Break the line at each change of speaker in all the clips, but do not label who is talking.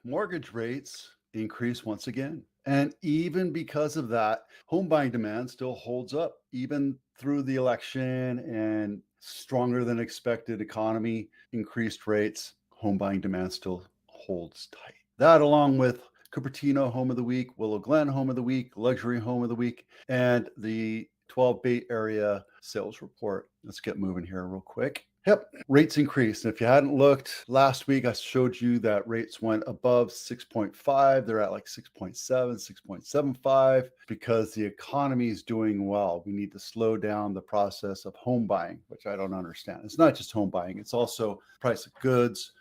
Mortgage rates increase once again. And even because of that, home buying demand still holds up, even through the election and stronger than expected economy, increased rates, home buying demand still holds tight. That, along with Cupertino Home of the Week, Willow Glen Home of the Week, Luxury Home of the Week, and the 12 Bay Area sales report. Let's get moving here real quick. Yep, rates increased. And if you hadn't looked, last week I showed you that rates went above 6.5. They're at like 6.7, 6.75 because the economy is doing well. We need to slow down the process of home buying, which I don't understand. It's not just home buying, it's also price of goods,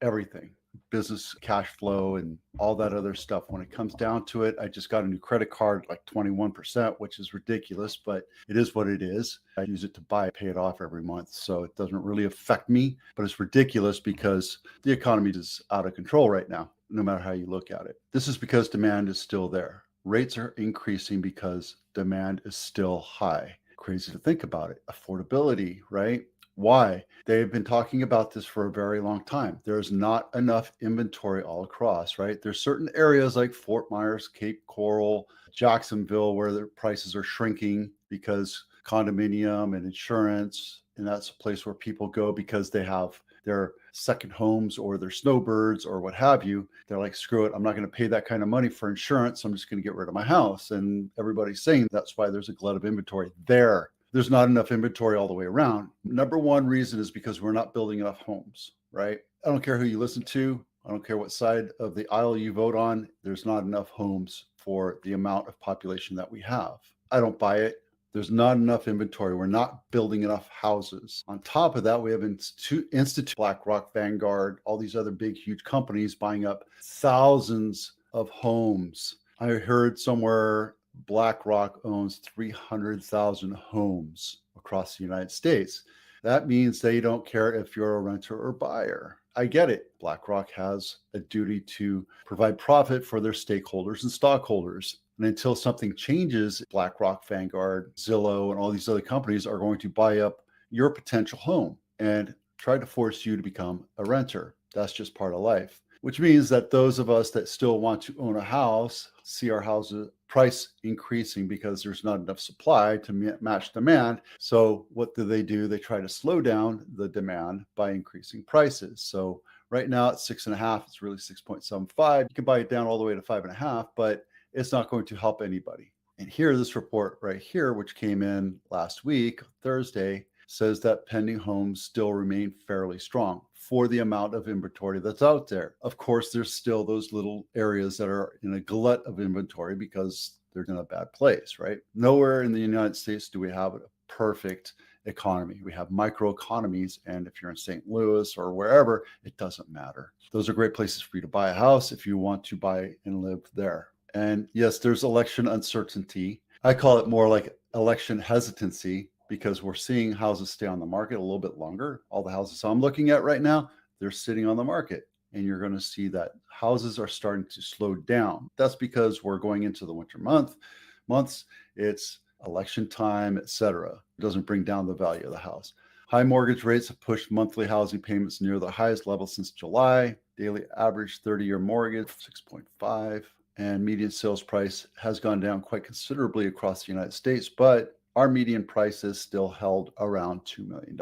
everything, business cash flow and all that other stuff. When it comes down to it, I just got a new credit card, like 21%, which is ridiculous, but it is what it is. I use it to buy, pay it off every month. So it doesn't really affect me, but it's ridiculous because the economy is out of control right now, no matter how you look at it. This is because demand is still there. Rates are increasing because demand is still high. Crazy to think about it. Affordability, right? Why? They've been talking about this for a very long time. There's not enough inventory all across, right? There's certain areas like Fort Myers, Cape Coral, Jacksonville, where the prices are shrinking because condominium and insurance, and that's a place where people go because they have their second homes or their snowbirds or what have you. They're like, screw it, I'm not going to pay that kind of money for insurance. I'm just going to get rid of my house. And everybody's saying that's why there's a glut of inventory there. There's not enough inventory all the way around. Number one reason is because we're not building enough homes, right? I don't care who you listen to. I don't care what side of the aisle you vote on. There's not enough homes for the amount of population that we have. I don't buy it. There's not enough inventory. We're not building enough houses. On top of that, we have Institute, BlackRock, Vanguard, all these other big, huge companies buying up thousands of homes. I heard somewhere BlackRock owns 300,000 homes across the United States. That means they don't care if you're a renter or buyer. I get it. BlackRock has a duty to provide profit for their stakeholders and stockholders. And until something changes, BlackRock, Vanguard, Zillow, and all these other companies are going to buy up your potential home and try to force you to become a renter. That's just part of life, which means that those of us that still want to own a house see our houses price increasing because there's not enough supply to match demand. So what do? They try to slow down the demand by increasing prices. So right now it's 6.5, it's really 6.75. You can buy it down all the way to 5.5, but it's not going to help anybody. And here, this report right here, which came in last week, Thursday, says that pending homes still remain fairly strong for the amount of inventory that's out there. Of course, there's still those little areas that are in a glut of inventory because they're in a bad place, right? Nowhere in the United States do we have a perfect economy. We have microeconomies, and if you're in St. Louis or wherever, it doesn't matter. Those are great places for you to buy a house if you want to buy and live there. And yes, there's election uncertainty. I call it more like election hesitancy, because we're seeing houses stay on the market a little bit longer. All the houses I'm looking at right now, they're sitting on the market. And you're going to see that houses are starting to slow down. That's because we're going into the winter months. It's election time, etc. It doesn't bring down the value of the house. High mortgage rates have pushed monthly housing payments near the highest level since July. Daily average 30-year mortgage, 6.5. And median sales price has gone down quite considerably across the United States, but our median price is still held around $2 million.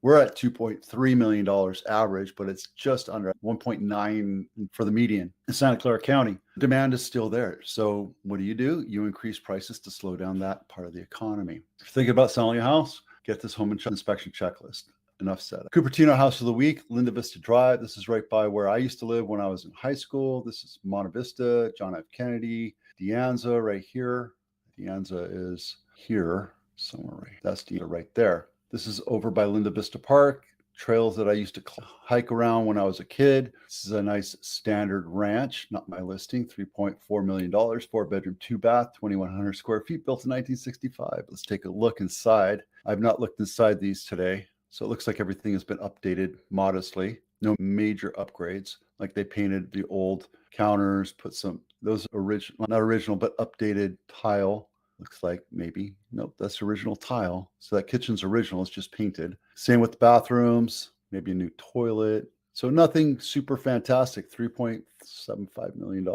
We're at $2.3 million average, but it's just under 1.9 for the median in Santa Clara County. Demand is still there. So what do? You increase prices to slow down that part of the economy. If you're thinking about selling a house, get this home inspection checklist. Enough said. Cupertino House of the Week, Linda Vista Drive. This is right by where I used to live when I was in high school. This is Monte Vista, John F. Kennedy, Anza right here. Anza is here somewhere, right? That's right there. This is over by Linda Vista Park, trails that I used to hike around when I was a kid. This is a nice standard ranch, not my listing, $3.4 million, 4-bedroom, 2-bath, 2,100 square feet, built in 1965. Let's take a look inside. I've not looked inside these today, so it looks like everything has been updated modestly. No major upgrades, like they painted the old counters, put some, those original, not original, but updated tile Looks like maybe, nope, that's original tile. So that kitchen's original, it's just painted. Same with the bathrooms, maybe a new toilet. So nothing super fantastic. $3.75 million.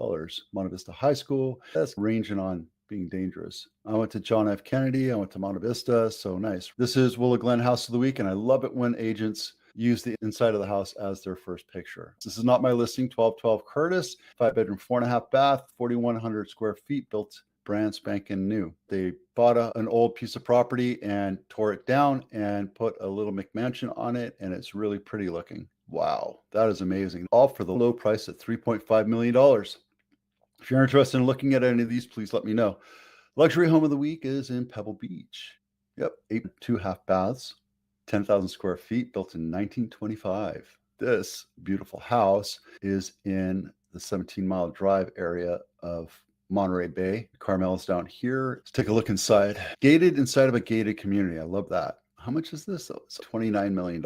Monte Vista High School. That's ranging on being dangerous. I went to John F. Kennedy. I went to Monte Vista. So nice. This is Willow Glen House of the Week, and I love it when agents use the inside of the house as their first picture. This is not my listing. 1212 Curtis, 5-bedroom, 4.5 bath, 4,100 square feet, built brand spanking new. They bought an old piece of property and tore it down and put a little McMansion on it, and it's really pretty looking. Wow, that is amazing. All for the low price at $3.5 million. If you're interested in looking at any of these, please let me know. Luxury home of the week is in Pebble Beach. Yep, 8.5 baths, 10,000 square feet, built in 1925. This beautiful house is in the 17-mile drive area of Monterey Bay. Carmel's down here. Let's take a look inside. Gated inside of a gated community. I love that. How much is this though? It's $29 million.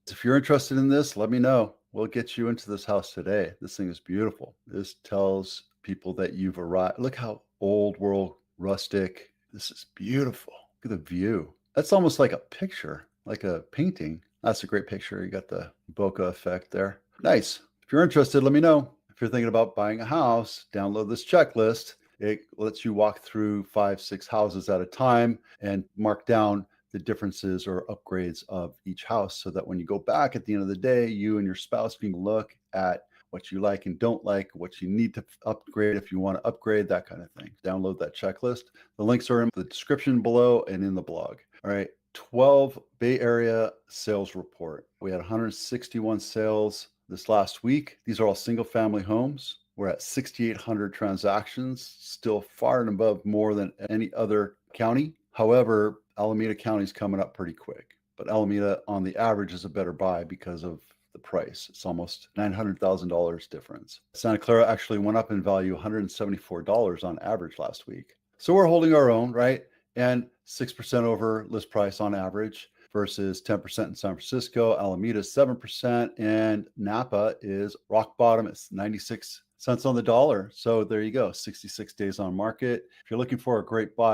If you're interested in this, let me know. We'll get you into this house today. This thing is beautiful. This tells people that you've arrived. Look how old world, rustic. This is beautiful. Look at the view. That's almost like a picture, like a painting. That's a great picture. You got the bokeh effect there. Nice. If you're interested, let me know. If you're thinking about buying a house, download this checklist. It lets you walk through 5-6 houses at a time and mark down the differences or upgrades of each house so that when you go back at the end of the day, you and your spouse can look at what you like and don't like, what you need to upgrade if you want to upgrade, that kind of thing. Download that checklist. The links are in the description below and in the blog. All right, 12 Bay Area sales report. We had 161 sales this last week. These are all single family homes. We're at 6,800 transactions, still far and above more than any other county. However, Alameda County is coming up pretty quick, but Alameda on the average is a better buy because of the price. It's almost $900,000 difference. Santa Clara actually went up in value $174 on average last week. So we're holding our own, right? And 6% over list price on average versus 10% in San Francisco. Alameda is 7%, and Napa is rock bottom. It's 96 cents on the dollar. So there you go, 66 days on market. If you're looking for a great buy,